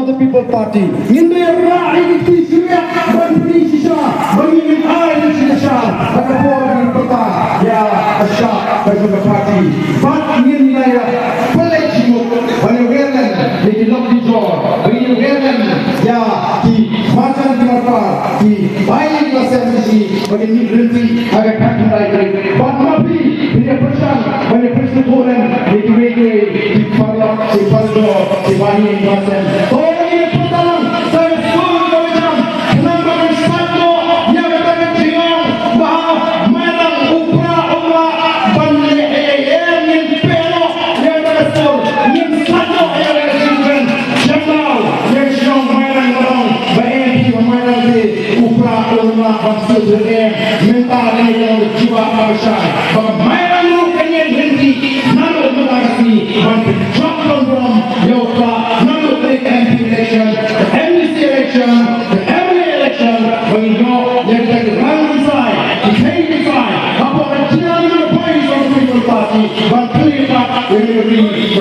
of the People Party. Hindi raih di sini Indonesia bagi Indonesia akan kota ya Asyik bagi parti. But ini ya pelajmu bagi welan di lokal jor bagi welan ya di macam apa di bayi klasasi bagi migranti agar kandai dari. But nabi dia pesan bagi persatuan di WG di Parlo di Parlo di bayi macam.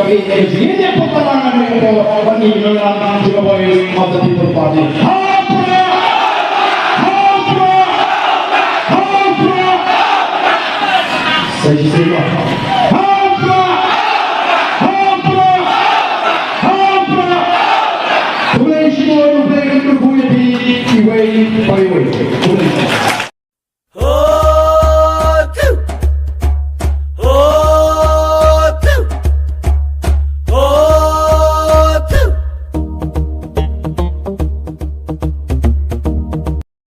Ini pertarungan mereka bagi menang Jokowi of the People Party.